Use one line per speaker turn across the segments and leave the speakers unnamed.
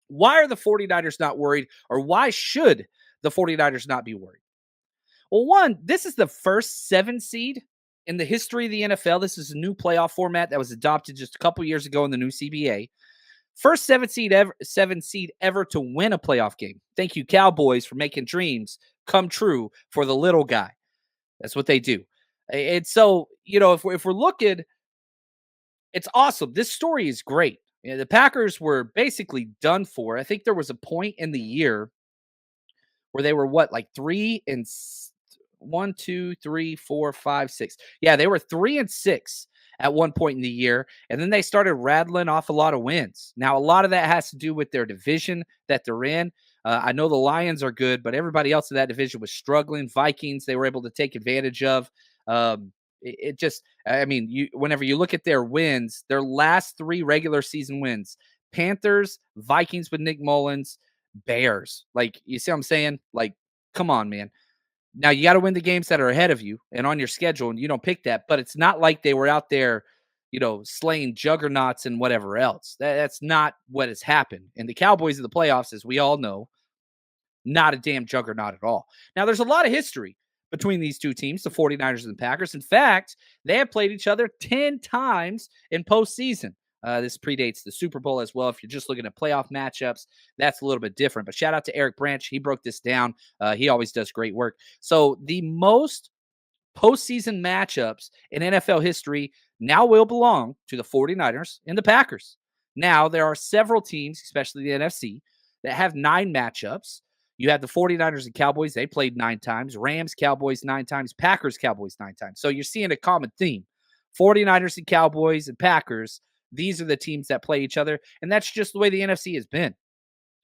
Why are the 49ers not worried, or why should the 49ers not be worried? Well, one, this is the first 7 seed in the history of the NFL. This is a new playoff format that was adopted just a couple years ago in the new CBA. First 7 seed ever to win a playoff game. Thank you, Cowboys, for making dreams come true for the little guy. That's what they do. And so, if we're looking, it's awesome. This story is great. The Packers were basically done for. I think there was a point in the year where they were like 1, 2, 3, 4, 5, 6. Yeah, they were 3-6 at one point in the year, and then they started rattling off a lot of wins. Now, a lot of that has to do with their division that they're in. I know the Lions are good, but everybody else in that division was struggling. Vikings, they were able to take advantage of. Whenever you look at their wins, their last 3 regular season wins, Panthers, Vikings with Nick Mullins, Bears. Like, you see what I'm saying? Like, come on, man. Now, you got to win the games that are ahead of you and on your schedule, and you don't pick that. But it's not like they were out there, slaying juggernauts and whatever else. That's not what has happened. And the Cowboys in the playoffs, as we all know, not a damn juggernaut at all. Now, there's a lot of history between these two teams, the 49ers and the Packers. In fact, they have played each other 10 times in postseason. This predates the Super Bowl as well. If you're just looking at playoff matchups, that's a little bit different. But shout out to Eric Branch. He broke this down. He always does great work. So the most postseason matchups in NFL history now will belong to the 49ers and the Packers. Now, there are several teams, especially the NFC, that have 9 matchups. You have the 49ers and Cowboys. They played 9 times. Rams, Cowboys 9 times. Packers, Cowboys 9 times. So you're seeing a common theme. 49ers and Cowboys and Packers, these are the teams that play each other. And that's just the way the NFC has been.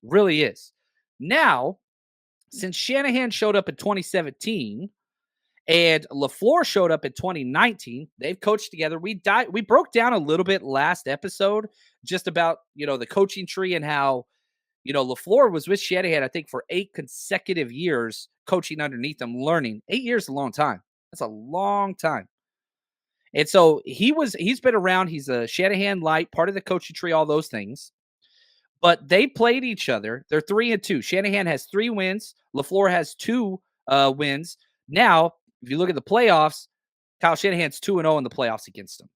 Really is. Now, since Shanahan showed up in 2017 and LaFleur showed up in 2019, they've coached together. We broke down a little bit last episode just about, the coaching tree and how, LaFleur was with Shanahan, I think, for 8 consecutive years coaching underneath him, learning. 8 years is a long time. That's a long time. And so he's been around. He's a Shanahan light, part of the coaching tree, all those things. But they played each other. They're 3-2. Shanahan has 3 wins. LaFleur has 2 wins. Now, if you look at the playoffs, Kyle Shanahan's 2-0 in the playoffs against him.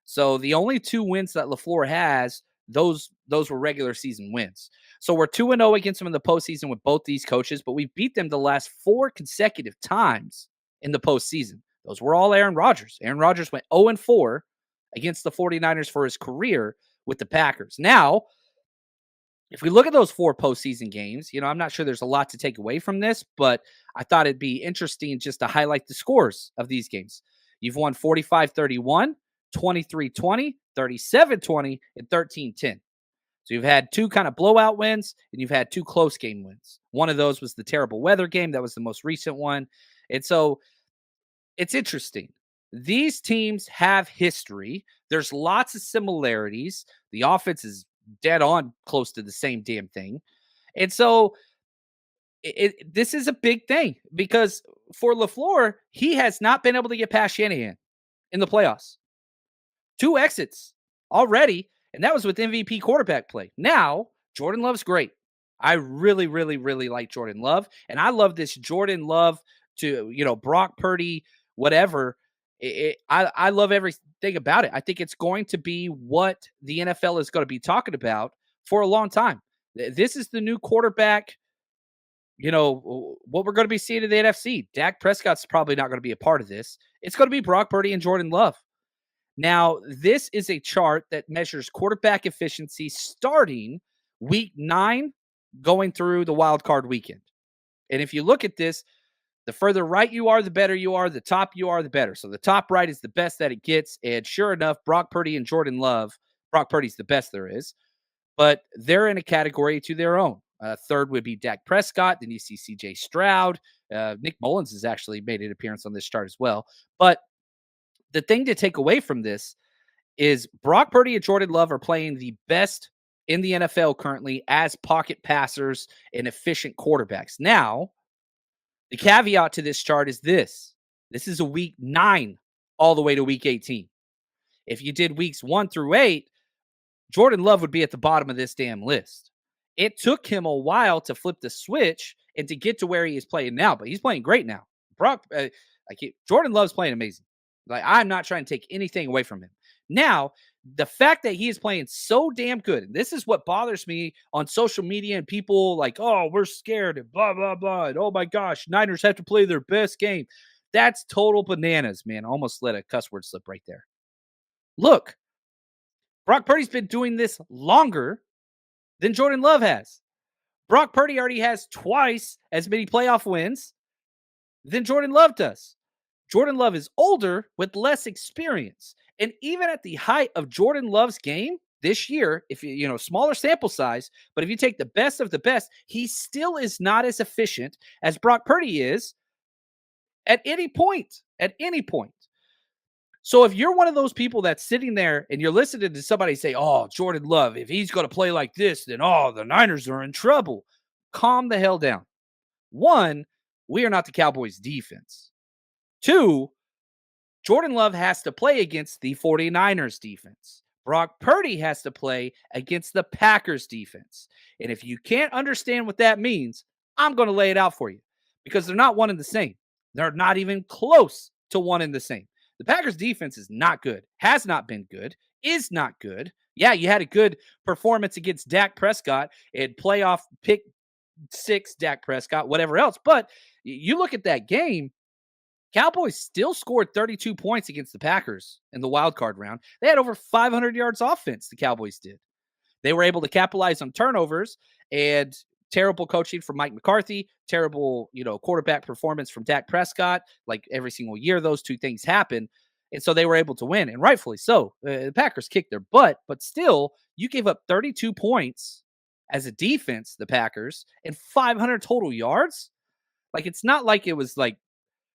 So the only 2 wins that LaFleur has, those were regular season wins. So we're 2-0 against them in the postseason with both these coaches, but we beat them the last 4 consecutive times in the postseason. Those were all Aaron Rodgers. Aaron Rodgers went 0-4 against the 49ers for his career with the Packers. Now, if we look at those 4 postseason games, I'm not sure there's a lot to take away from this, but I thought it'd be interesting just to highlight the scores of these games. You've won 45-31, 23-20, 37-20, and 13-10. So you've had 2 kind of blowout wins, and you've had 2 close game wins. One of those was the terrible weather game. That was the most recent one. And so it's interesting. These teams have history. There's lots of similarities. The offense is dead on close to the same damn thing. And so this is a big thing because for LaFleur, he has not been able to get past Shanahan in the playoffs. 2 exits already, and that was with MVP quarterback play. Now, Jordan Love's great. I really, really, really like Jordan Love, and I love this Jordan Love to, Brock Purdy, whatever. I love everything about it. I think it's going to be what the NFL is going to be talking about for a long time. This is the new quarterback, what we're going to be seeing in the NFC. Dak Prescott's probably not going to be a part of this. It's going to be Brock Purdy and Jordan Love. Now, this is a chart that measures quarterback efficiency starting week 9 going through the wild card weekend. And if you look at this, the further right you are, the better you are. The top you are, the better. So the top right is the best that it gets. And sure enough, Brock Purdy and Jordan Love, Brock Purdy's the best there is. But they're in a category to their own. Third would be Dak Prescott. Then you see C.J. Stroud. Nick Mullins has actually made an appearance on this chart as well. But the thing to take away from this is Brock Purdy and Jordan Love are playing the best in the NFL currently as pocket passers and efficient quarterbacks. Now, the caveat to this chart is this. This is a week 9 all the way to week 18. If you did weeks 1 through 8, Jordan Love would be at the bottom of this damn list. It took him a while to flip the switch and to get to where he is playing now, but he's playing great now. Jordan Love's playing amazing. Like, I'm not trying to take anything away from him. Now, the fact that he is playing so damn good, and this is what bothers me on social media and people like, oh, we're scared and blah, blah, blah. And oh my gosh, Niners have to play their best game. That's total bananas, man. I almost let a cuss word slip right there. Look, Brock Purdy's been doing this longer than Jordan Love has. Brock Purdy already has twice as many playoff wins than Jordan Love does. Jordan Love is older with less experience. And even at the height of Jordan Love's game this year, if you smaller sample size, but if you take the best of the best, he still is not as efficient as Brock Purdy is at any point. At any point. So if you're one of those people that's sitting there and you're listening to somebody say, oh, Jordan Love, if he's going to play like this, then, the Niners are in trouble. Calm the hell down. One, we are not the Cowboys defense. Two, Jordan Love has to play against the 49ers defense. Brock Purdy has to play against the Packers defense. And if you can't understand what that means, I'm going to lay it out for you because they're not one and the same. They're not even close to one and the same. The Packers defense is not good, has not been good, is not good. Yeah, you had a good performance against Dak Prescott and playoff pick 6 Dak Prescott, whatever else. But you look at that game, Cowboys still scored 32 points against the Packers in the wild card round. They had over 500 yards offense, the Cowboys did. They were able to capitalize on turnovers and terrible coaching from Mike McCarthy, terrible, quarterback performance from Dak Prescott. Like every single year, those two things happen. And so they were able to win, and rightfully so. The Packers kicked their butt, but still, you gave up 32 points as a defense, the Packers, and 500 total yards. Like, it's not like it was like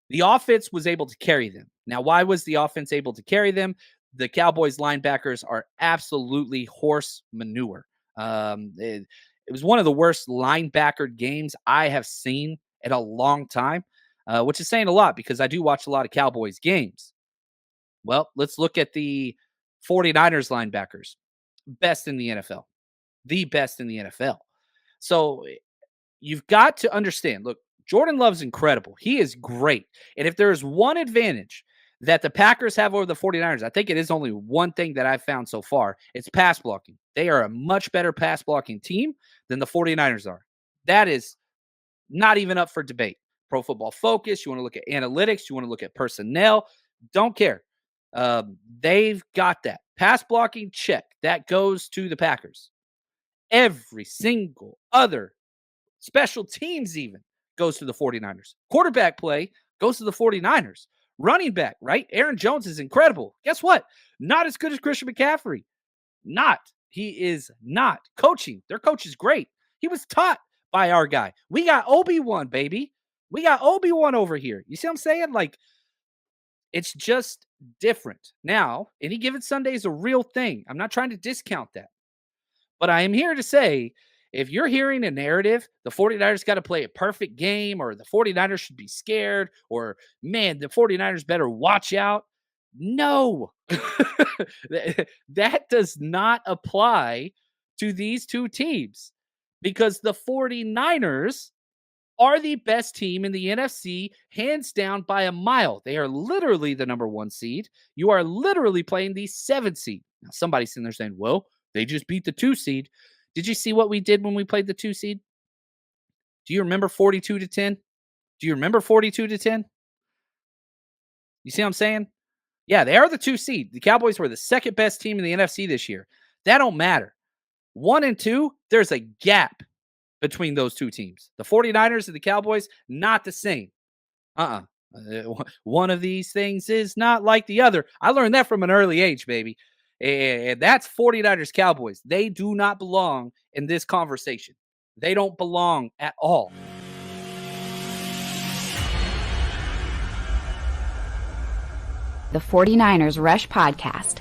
the offense was able to carry them. Now, why was the offense able to carry them? The Cowboys linebackers are absolutely horse manure. It was one of the worst linebacker games I have seen in a long time, which is saying a lot because I do watch a lot of Cowboys games. Well, let's look at the 49ers linebackers. Best in the NFL. The best in the NFL. So you've got to understand, look, Jordan Love's incredible. He is great. And if there is one advantage that the Packers have over the 49ers, I think it is only one thing that I've found so far. It's pass blocking. They are a much better pass blocking team than the 49ers are. That is not even up for debate. Pro Football Focus, you want to look at analytics, you want to look at personnel, don't care. They've got that. Pass blocking, check. That goes to the Packers. Every single other special teams even goes to the 49ers. Quarterback play goes to the 49ers. Running back, right? Aaron Jones is incredible. Guess what? Not as good as Christian McCaffrey. Not. He is not. Coaching. Their coach is great. He was taught by our guy. We got Obi-Wan, baby. We got Obi-Wan over here. You see what I'm saying? Like, it's just different. Now, any given Sunday is a real thing. I'm not trying to discount that. But I am here to say, if you're hearing a narrative, the 49ers got to play a perfect game, or the 49ers should be scared, or, man, the 49ers better watch out. No. That does not apply to these two teams because the 49ers are the best team in the NFC, hands down by a mile. They are literally the number 1 seed. You are literally playing the 7th seed. Now, somebody's sitting there saying, well, they just beat the 2 seed. Did you see what we did when we played the 2 seed? Do you remember 42-10? Do you remember 42-10? You see what I'm saying? Yeah, they are the 2 seed. The Cowboys were the second best team in the NFC this year. That don't matter. 1 and 2, there's a gap between those two teams. The 49ers and the Cowboys, not the same. One of these things is not like the other. I learned that from an early age, baby. And that's 49ers Cowboys. They do not belong in this conversation. They don't belong at all.
The 49ers Rush Podcast.